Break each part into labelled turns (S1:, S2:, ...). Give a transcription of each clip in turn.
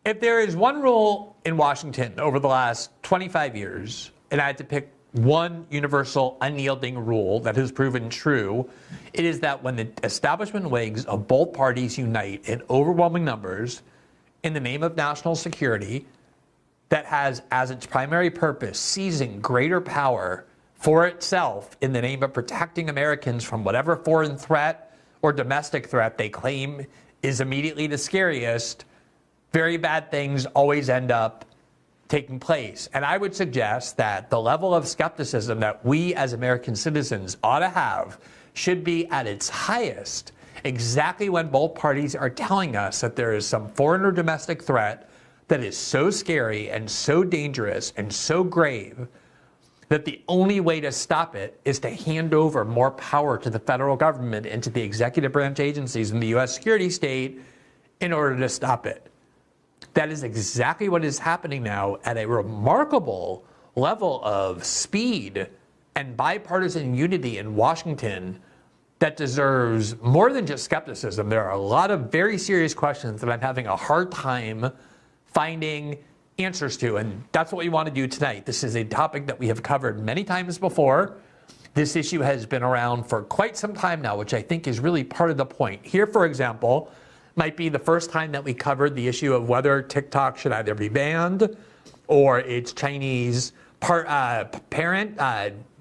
S1: If there is one rule in Washington over the last 25 years, and I had to pick one universal, unyielding rule that has proven true, it is that when the establishment wings of both parties unite in overwhelming numbers in the name of national security, that has as its primary purpose seizing greater power for itself in the name of protecting Americans from whatever foreign threat or domestic threat they claim is immediately the scariest, very bad things always end up taking place. And I would suggest that the level of skepticism that we as American citizens ought to have should be at its highest exactly when both parties are telling us that there is some foreign or domestic threat that is so scary and so dangerous and so grave that the only way to stop it is to hand over more power to the federal government and to the executive branch agencies in the U.S. security state in order to stop it. That is exactly what is happening now at a remarkable level of speed and bipartisan unity in Washington that deserves more than just skepticism. There are a lot of very serious questions that I'm having a hard time finding answers to, and that's what we want to do tonight. This is a topic that we have covered many times before. This issue has been around for quite some time now, which I think is really part of the point. Here, for example, might be the first time that we covered the issue of whether TikTok should either be banned or its Chinese parent,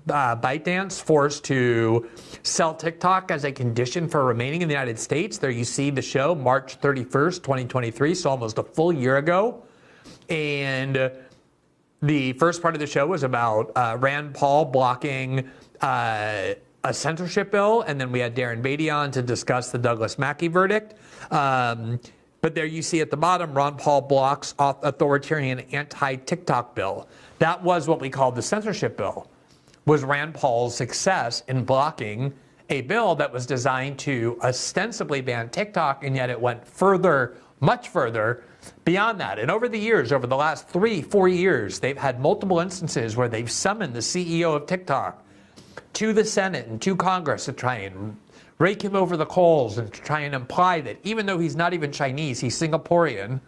S1: ByteDance, forced to sell TikTok as a condition for remaining in the United States. There you see the show, March 31st, 2023, so almost a full year ago. And the first part of the show was about Rand Paul blocking a censorship bill, and then we had Darren Beatty on to discuss the Douglas Mackey verdict. But there you see at the bottom, Ron Paul blocks authoritarian anti-TikTok bill. That was what we called the censorship bill, was Rand Paul's success in blocking a bill that was designed to ostensibly ban TikTok, and yet it went further, much further beyond that. And over the years, over the last 3-4 years, they've had multiple instances where they've summoned the CEO of TikTok to the Senate and to Congress to try and rake him over the coals and to try and imply that even though he's not even Chinese, he's Singaporean,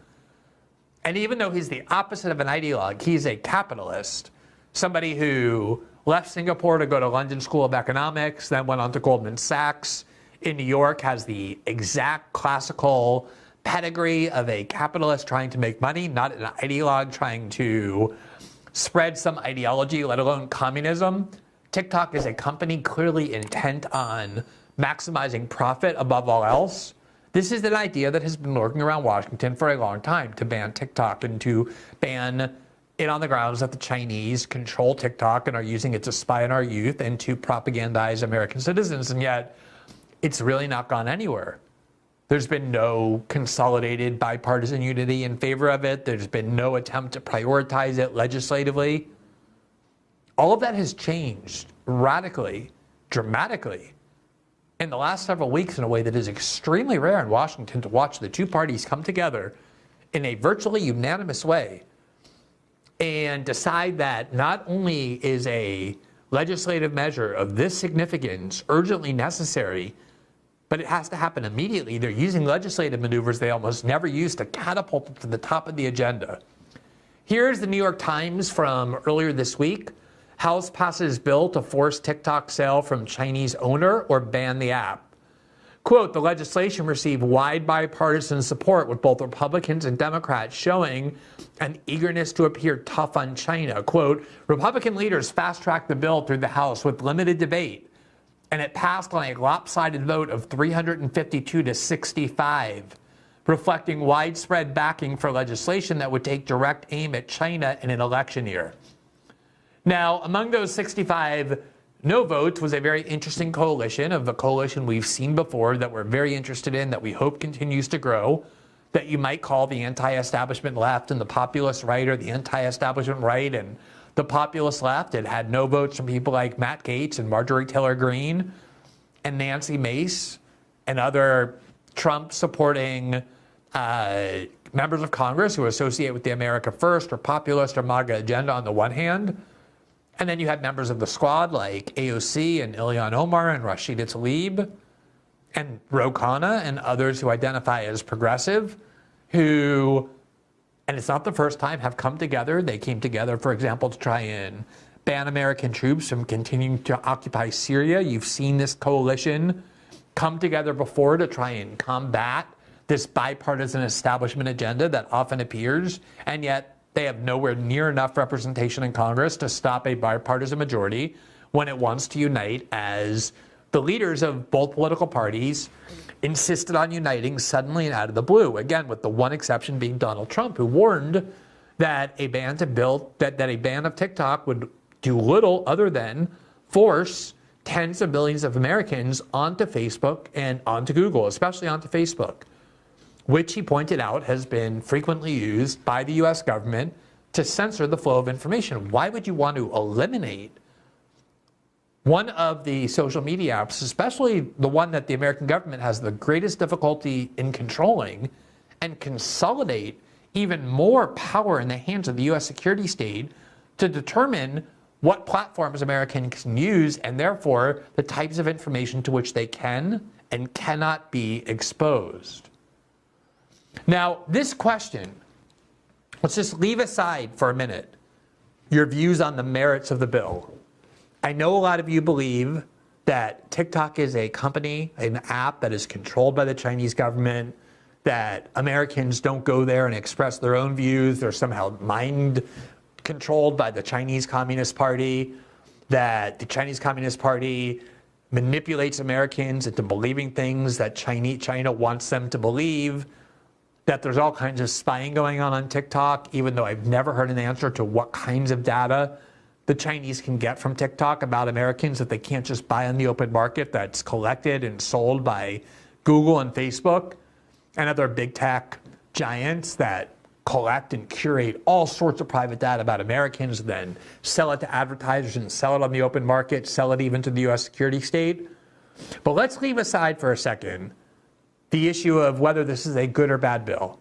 S1: and even though he's the opposite of an ideologue, he's a capitalist, somebody who left Singapore to go to London School of Economics, then went on to Goldman Sachs in New York, has the exact classical pedigree of a capitalist trying to make money, not an ideologue trying to spread some ideology, let alone communism. TikTok is a company clearly intent on maximizing profit above all else. This is an idea that has been lurking around Washington for a long time, to ban TikTok and to ban it on the grounds that the Chinese control TikTok and are using it to spy on our youth and to propagandize American citizens. And yet it's really not gone anywhere. There's been no consolidated bipartisan unity in favor of it. There's been no attempt to prioritize it legislatively. All of that has changed radically, dramatically in the last several weeks in a way that is extremely rare in Washington, to watch the two parties come together in a virtually unanimous way and decide that not only is a legislative measure of this significance urgently necessary, but it has to happen immediately. They're using legislative maneuvers they almost never use to catapult it to the top of the agenda. Here's the New York Times from earlier this week. House passes bill to force TikTok sale from Chinese owner or ban the app. Quote, the legislation received wide bipartisan support, with both Republicans and Democrats showing an eagerness to appear tough on China. Quote, Republican leaders fast-tracked the bill through the House with limited debate, and it passed on a lopsided vote of 352 to 65, reflecting widespread backing for legislation that would take direct aim at China in an election year. Now, among those 65 no votes was a very interesting coalition, of a coalition we've seen before that we're very interested in, that we hope continues to grow, that you might call the anti-establishment left and the populist right, or the anti-establishment right and the populist left. It had no votes from people like Matt Gaetz and Marjorie Taylor Greene and Nancy Mace and other Trump-supporting members of Congress who associate with the America First or populist or MAGA agenda on the one hand. And then you had members of the squad like AOC and Ilhan Omar and Rashida Tlaib and Ro Khanna and others who identify as progressive, who and it's not the first time, have come together. They came together, for example, to try and ban American troops from continuing to occupy Syria. You've seen this coalition come together before to try and combat this bipartisan establishment agenda that often appears, and yet they have nowhere near enough representation in Congress to stop a bipartisan majority when it wants to unite, as the leaders of both political parties insisted on uniting suddenly and out of the blue. Again, with the one exception being Donald Trump, who warned that a ban of TikTok would do little other than force tens of millions of Americans onto Facebook and onto Google, especially onto Facebook, which he pointed out has been frequently used by the US government to censor the flow of information. Why would you want to eliminate one of the social media apps, especially the one that the American government has the greatest difficulty in controlling, and consolidate even more power in the hands of the US security state to determine what platforms Americans can use, and therefore the types of information to which they can and cannot be exposed? Now, this question, let's just leave aside for a minute your views on the merits of the bill. I know a lot of you believe that TikTok is a company, an app that is controlled by the Chinese government, that Americans don't go there and express their own views. They're somehow mind controlled by the Chinese Communist Party, that the Chinese Communist Party manipulates Americans into believing things that China wants them to believe, that there's all kinds of spying going on TikTok, even though I've never heard an answer to what kinds of data the Chinese can get from TikTok about Americans that they can't just buy on the open market, that's collected and sold by Google and Facebook and other big tech giants that collect and curate all sorts of private data about Americans, then sell it to advertisers and sell it on the open market, sell it even to the US security state. But let's leave aside for a second the issue of whether this is a good or bad bill,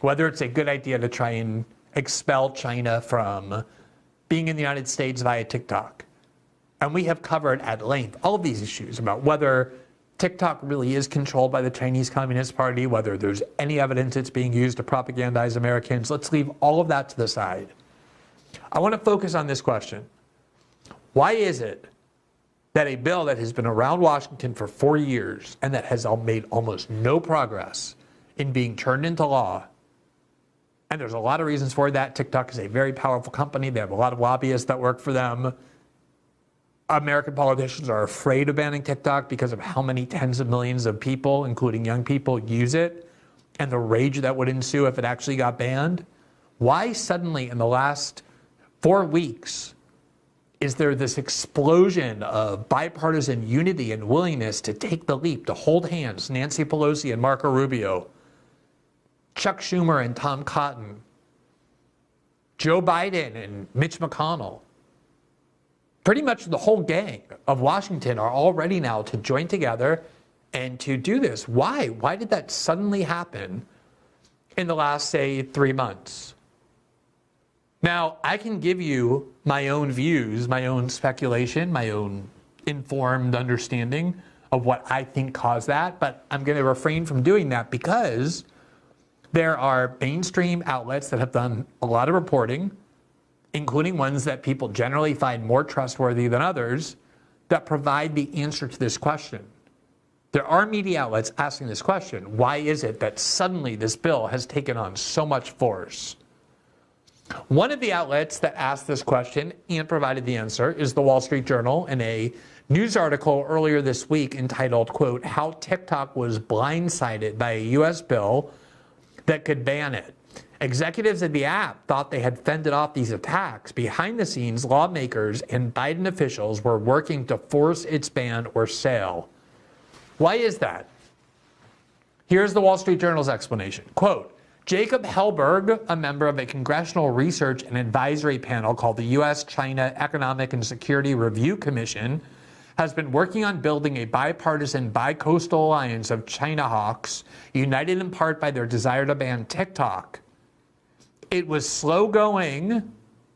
S1: whether it's a good idea to try and expel China from being in the United States via TikTok. And we have covered at length all of these issues about whether TikTok really is controlled by the Chinese Communist Party, whether there's any evidence it's being used to propagandize Americans. Let's leave all of that to the side. I want to focus on this question. Why is it that a bill that has been around Washington for 4 years and that has made almost no progress in being turned into law, and there's a lot of reasons for that. TikTok is a very powerful company. They have a lot of lobbyists that work for them. American politicians are afraid of banning TikTok because of how many tens of millions of people, including young people, use it, and the rage that would ensue if it actually got banned. Why suddenly in the last 4 weeks is there this explosion of bipartisan unity and willingness to take the leap, to hold hands, Nancy Pelosi and Marco Rubio, Chuck Schumer and Tom Cotton, Joe Biden and Mitch McConnell? Pretty much the whole gang of Washington are all ready now to join together and to do this. Why? Why did that suddenly happen in the last, say, 3 months? Now, I can give you my own views, my own speculation, my own informed understanding of what I think caused that, but I'm going to refrain from doing that because there are mainstream outlets that have done a lot of reporting, including ones that people generally find more trustworthy than others, that provide the answer to this question. There are media outlets asking this question. Why is it that suddenly this bill has taken on so much force? One of the outlets that asked this question and provided the answer is the Wall Street Journal in a news article earlier this week entitled, quote, "How TikTok was blindsided by a U.S. bill that could ban it. Executives at the app thought they had fended off these attacks. Behind the scenes, lawmakers and Biden officials were working to force its ban or sale." Why is that? Here's the Wall Street Journal's explanation. Quote, "Jacob Hellberg, a member of a congressional research and advisory panel called the U.S.-China Economic and Security Review Commission, has been working on building a bipartisan bi-coastal alliance of China hawks, united in part by their desire to ban TikTok. It was slow going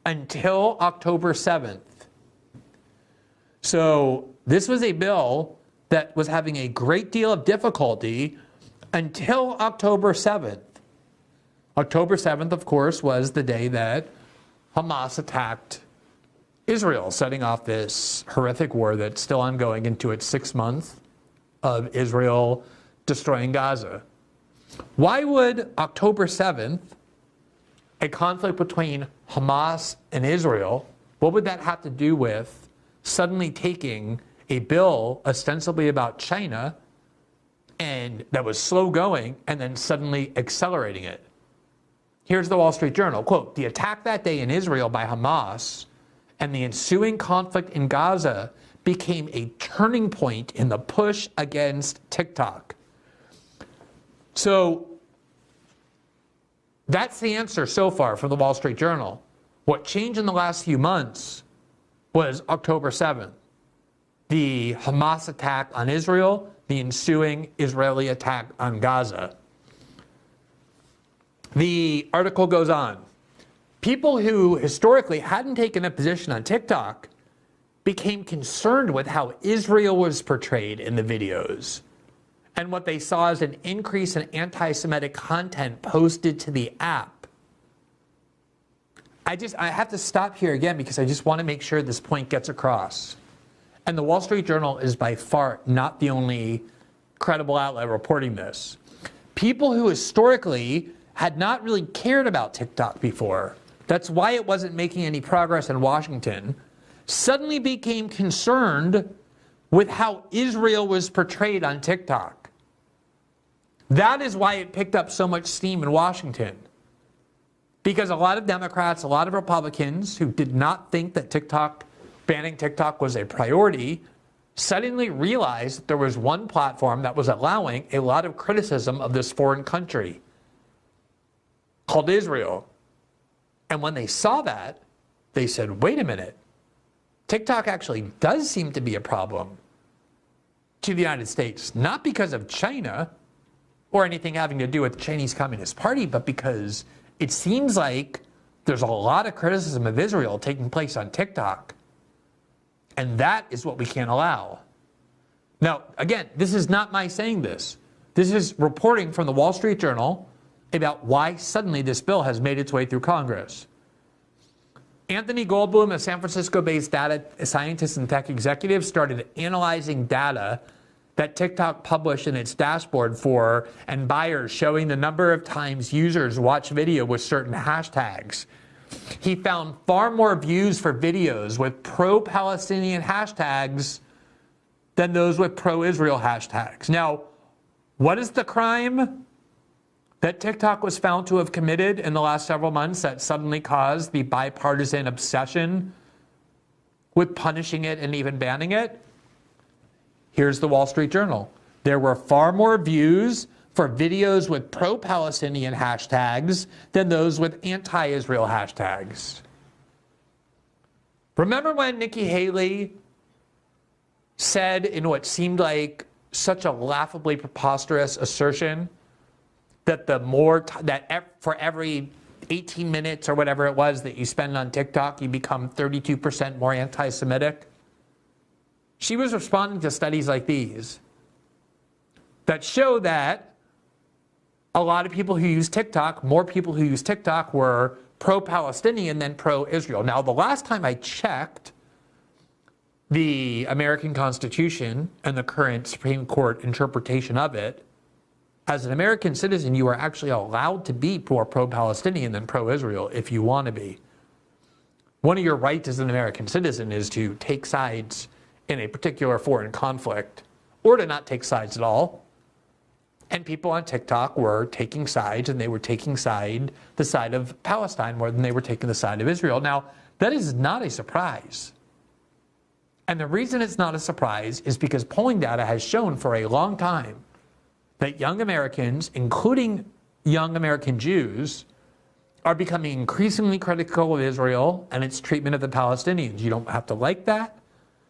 S1: until October 7th. So this was a bill that was having a great deal of difficulty until October 7th. October 7th, of course, was the day that Hamas attacked Israel, setting off this horrific war that's still ongoing into its 6th month of Israel destroying Gaza. Why would October 7th, a conflict between Hamas and Israel, what would that have to do with suddenly taking a bill ostensibly about China and that was slow going and then suddenly accelerating it? Here's the Wall Street Journal, quote, "The attack that day in Israel by Hamas and the ensuing conflict in Gaza became a turning point in the push against TikTok." So that's the answer so far from the Wall Street Journal. What changed in the last few months was October 7th, the Hamas attack on Israel, the ensuing Israeli attack on Gaza. The article goes on. People who historically hadn't taken a position on TikTok became concerned with how Israel was portrayed in the videos and what they saw as an increase in anti-Semitic content posted to the app. I have to stop here again because I just want to make sure this point gets across. And the Wall Street Journal is by far not the only credible outlet reporting this. People who historically had not really cared about TikTok before, that's why it wasn't making any progress in Washington, suddenly became concerned with how Israel was portrayed on TikTok. That is why it picked up so much steam in Washington. Because a lot of Democrats, a lot of Republicans who did not think that banning TikTok was a priority, suddenly realized that there was one platform that was allowing a lot of criticism of this foreign country called Israel. And when they saw that, they said, wait a minute, TikTok actually does seem to be a problem to the United States, not because of China or anything having to do with the Chinese Communist Party, but because it seems like there's a lot of criticism of Israel taking place on TikTok. And that is what we can't allow. Now, again, this is not my saying this. This is reporting from the Wall Street Journal about why suddenly this bill has made its way through Congress. Anthony Goldblum, a San Francisco-based data scientist and tech executive, started analyzing data that TikTok published in its dashboard for and buyers showing the number of times users watch video with certain hashtags. He found far more views for videos with pro-Palestinian hashtags than those with pro-Israel hashtags. Now, what is the crime that TikTok was found to have committed in the last several months that suddenly caused the bipartisan obsession with punishing it and even banning it? Here's the Wall Street Journal. There were far more views for videos with pro-Palestinian hashtags than those with anti-Israel hashtags. Remember when Nikki Haley said in what seemed like such a laughably preposterous assertion that for every 18 minutes or whatever it was that you spend on TikTok, you become 32% more anti-Semitic? She was responding to studies like these that show that a lot of people who use TikTok, more people who use TikTok, were pro-Palestinian than pro-Israel. Now, the last time I checked the American Constitution and the current Supreme Court interpretation of it, as an American citizen, you are actually allowed to be more pro-Palestinian than pro-Israel if you want to be. One of your rights as an American citizen is to take sides in a particular foreign conflict, or to not take sides at all. And people on TikTok were taking sides, and they were taking the side of Palestine more than they were taking the side of Israel. Now, that is not a surprise. And the reason it's not a surprise is because polling data has shown for a long time that young Americans, including young American Jews, are becoming increasingly critical of Israel and its treatment of the Palestinians. You don't have to like that,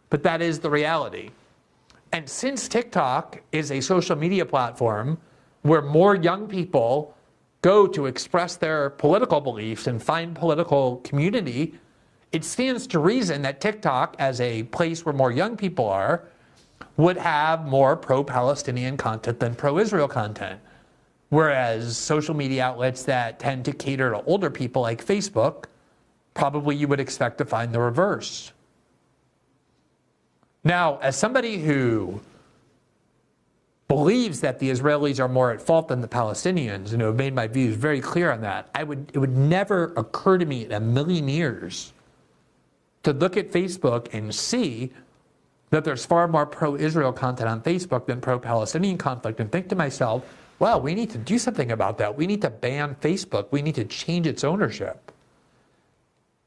S1: but that is the reality. And since TikTok is a social media platform where more young people go to express their political beliefs and find political community, it stands to reason that TikTok, as a place where more young people are, would have more pro-Palestinian content than pro-Israel content. Whereas social media outlets that tend to cater to older people like Facebook, probably you would expect to find the reverse. Now, as somebody who believes that the Israelis are more at fault than the Palestinians, and have made my views very clear on that, it would never occur to me in a million years to look at Facebook and see that there's far more pro-Israel content on Facebook than pro-Palestinian conflict, and think to myself, well, we need to do something about that. We need to ban Facebook. We need to change its ownership.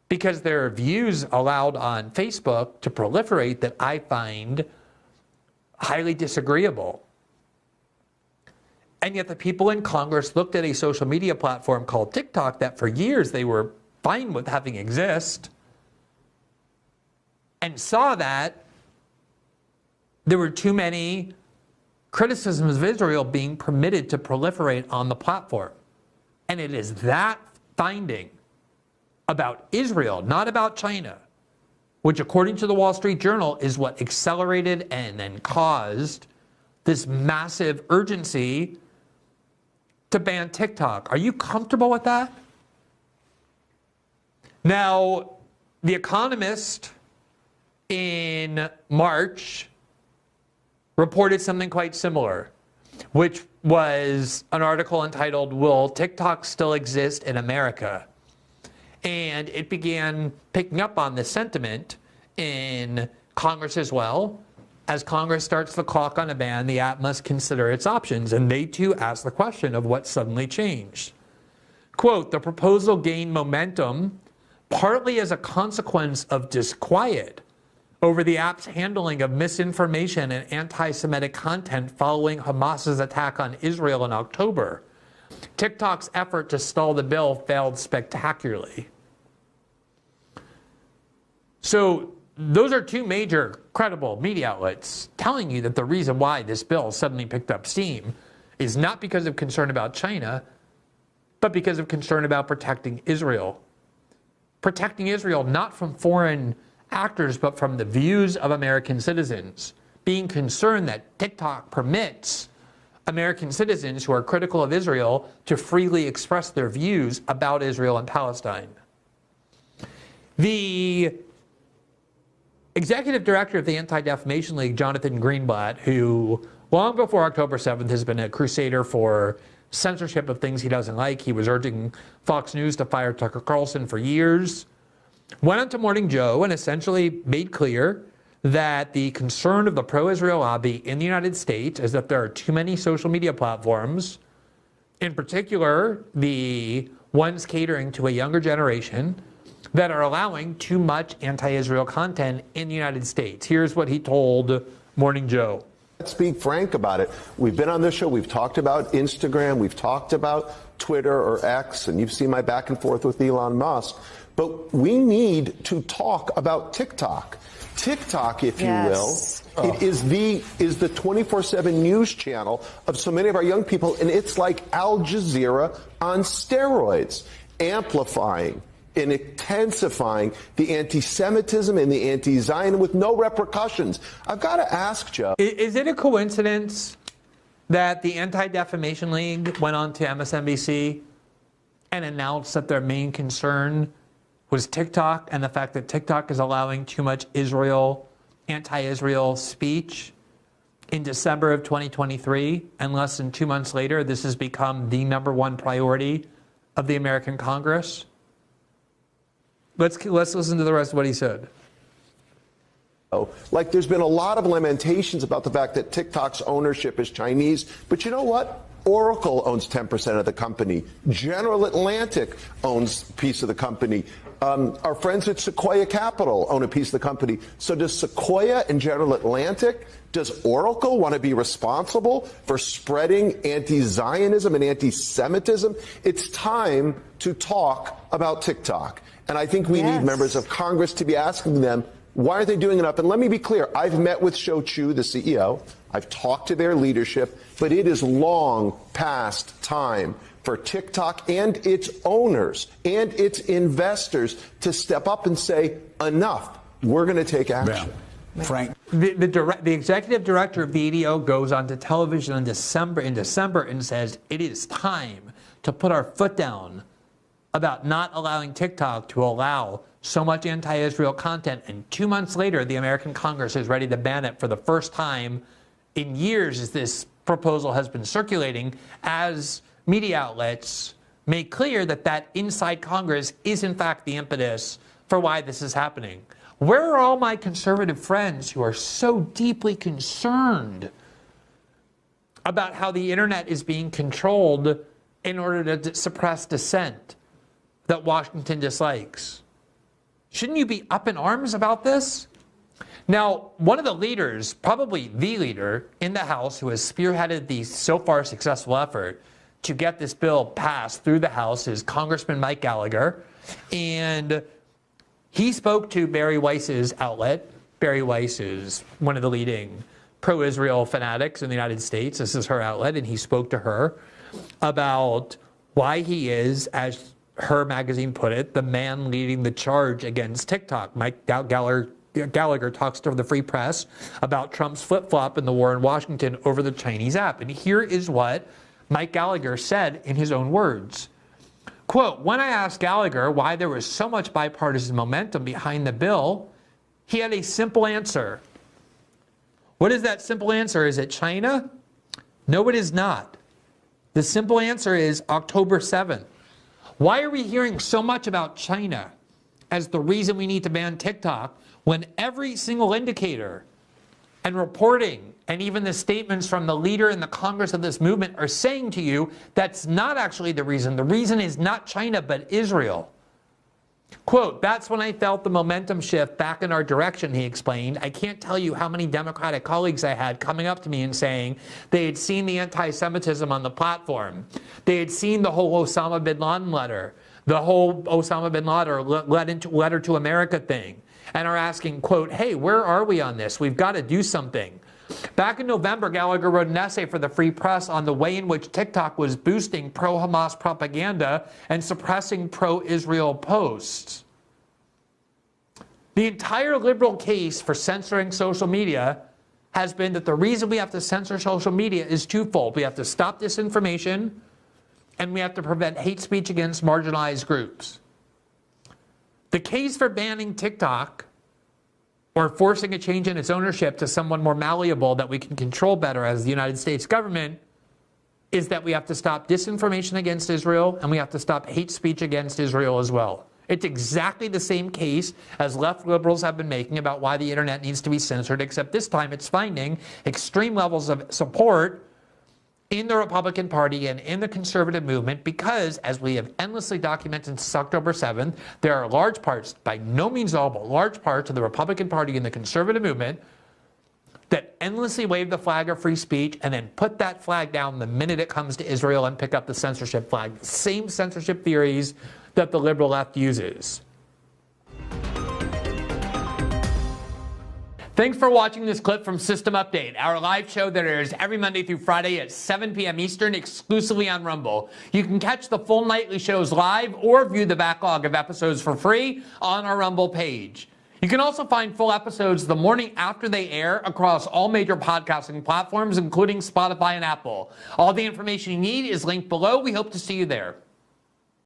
S1: Because there are views allowed on Facebook to proliferate that I find highly disagreeable. And yet the people in Congress looked at a social media platform called TikTok that for years they were fine with having exist, and saw that there were too many criticisms of Israel being permitted to proliferate on the platform. And it is that finding about Israel, not about China, which according to the Wall Street Journal is what accelerated and then caused this massive urgency to ban TikTok. Are you comfortable with that? Now, The Economist in March reported something quite similar, which was an article entitled, "Will TikTok Still Exist in America?" And it began picking up on this sentiment in Congress as well. As Congress starts the clock on a ban, the app must consider its options. And they too ask the question of what suddenly changed. Quote, "The proposal gained momentum partly as a consequence of disquiet over the app's handling of misinformation and anti-Semitic content following Hamas's attack on Israel in October. TikTok's effort to stall the bill failed spectacularly." So those are two major credible media outlets telling you that the reason why this bill suddenly picked up steam is not because of concern about China, but because of concern about protecting Israel. Protecting Israel not from foreign actors, but from the views of American citizens. Being concerned that TikTok permits American citizens who are critical of Israel to freely express their views about Israel and Palestine. The executive director of the Anti-Defamation League, Jonathan Greenblatt, who long before October 7th has been a crusader for censorship of things he doesn't like. He was urging Fox News to fire Tucker Carlson for years. Went on to Morning Joe and essentially made clear that the concern of the pro-Israel lobby in the United States is that there are too many social media platforms, in particular the ones catering to a younger generation, that are allowing too much anti-Israel content in the United States. Here's what he told Morning Joe.
S2: Let's be frank about it. We've been on this show. We've talked about Instagram. We've talked about Twitter or X, and you've seen my back and forth with Elon Musk. But we need to talk about TikTok. TikTok, if you will, it is the 24/7 news channel of so many of our young people, and it's like Al Jazeera on steroids, amplifying and intensifying the anti-Semitism and the anti-Zionism with no repercussions. I've got to ask, Joe.
S1: Is it a coincidence that the Anti-Defamation League went on to MSNBC and announced that their main concern was TikTok and the fact that TikTok is allowing too much anti-Israel speech in December of 2023, and less than 2 months later, this has become the #1 priority of the American Congress? Let's listen to the rest of what he said.
S2: Like, there's been a lot of lamentations about the fact that TikTok's ownership is Chinese, but you know what? Oracle owns 10% of the company. General Atlantic owns a piece of the company. Our friends at Sequoia Capital own a piece of the company. So does Sequoia and General Atlantic, does Oracle want to be responsible for spreading anti-Zionism and anti-Semitism? It's time to talk about TikTok. And I think we need members of Congress to be asking them, why are they doing enough? And let me be clear. I've met with Shou Chew, the CEO. I've talked to their leadership, but it is long past time for TikTok and its owners and its investors to step up and say, enough. We're going to take action.
S3: Frank.
S1: The executive director of VDO goes on to television in December and says it is time to put our foot down about not allowing TikTok to allow so much anti-Israel content. And 2 months later, the American Congress is ready to ban it for the first time in years as this proposal has been circulating, as media outlets make clear that inside Congress is in fact the impetus for why this is happening. Where are all my conservative friends who are so deeply concerned about how the internet is being controlled in order to suppress dissent that Washington dislikes? Shouldn't you be up in arms about this? Now, one of the leaders, probably the leader in the House who has spearheaded the so far successful effort to get this bill passed through the House is Congressman Mike Gallagher. And he spoke to Bari Weiss's outlet. Bari Weiss is one of the leading pro-Israel fanatics in the United States. This is her outlet, and he spoke to her about why he is, as her magazine put it, the man leading the charge against TikTok. Mike Gallagher talks to the Free Press about Trump's flip-flop in the war in Washington over the Chinese app. And here is what Mike Gallagher said in his own words. Quote, when I asked Gallagher why there was so much bipartisan momentum behind the bill, he had a simple answer. What is that simple answer? Is it China? No, it is not. The simple answer is October 7th. Why are we hearing so much about China as the reason we need to ban TikTok when every single indicator and reporting and even the statements from the leader in the Congress of this movement are saying to you that's not actually the reason. The reason is not China, but Israel. Quote, that's when I felt the momentum shift back in our direction, he explained. I can't tell you how many Democratic colleagues I had coming up to me and saying they had seen the anti-Semitism on the platform. They had seen the whole Osama bin Laden letter, the whole Osama bin Laden letter to America thing, and are asking, quote, hey, where are we on this? We've got to do something. Back in November, Gallagher wrote an essay for the Free Press on the way in which TikTok was boosting pro-Hamas propaganda and suppressing pro-Israel posts. The entire liberal case for censoring social media has been that the reason we have to censor social media is twofold. We have to stop disinformation, and we have to prevent hate speech against marginalized groups. The case for banning TikTok or forcing a change in its ownership to someone more malleable that we can control better as the United States government is that we have to stop disinformation against Israel and we have to stop hate speech against Israel as well. It's exactly the same case as left liberals have been making about why the internet needs to be censored, except this time it's finding extreme levels of support in the Republican Party and in the conservative movement because, as we have endlessly documented since October 7th, there are large parts, by no means all, but large parts of the Republican Party and the conservative movement that endlessly wave the flag of free speech and then put that flag down the minute it comes to Israel and pick up the censorship flag. The same censorship theories that the liberal left uses. Thanks for watching this clip from System Update, our live show that airs every Monday through Friday at 7 p.m. Eastern, exclusively on Rumble. You can catch the full nightly shows live or view the backlog of episodes for free on our Rumble page. You can also find full episodes the morning after they air across all major podcasting platforms, including Spotify and Apple. All the information you need is linked below. We hope to see you there.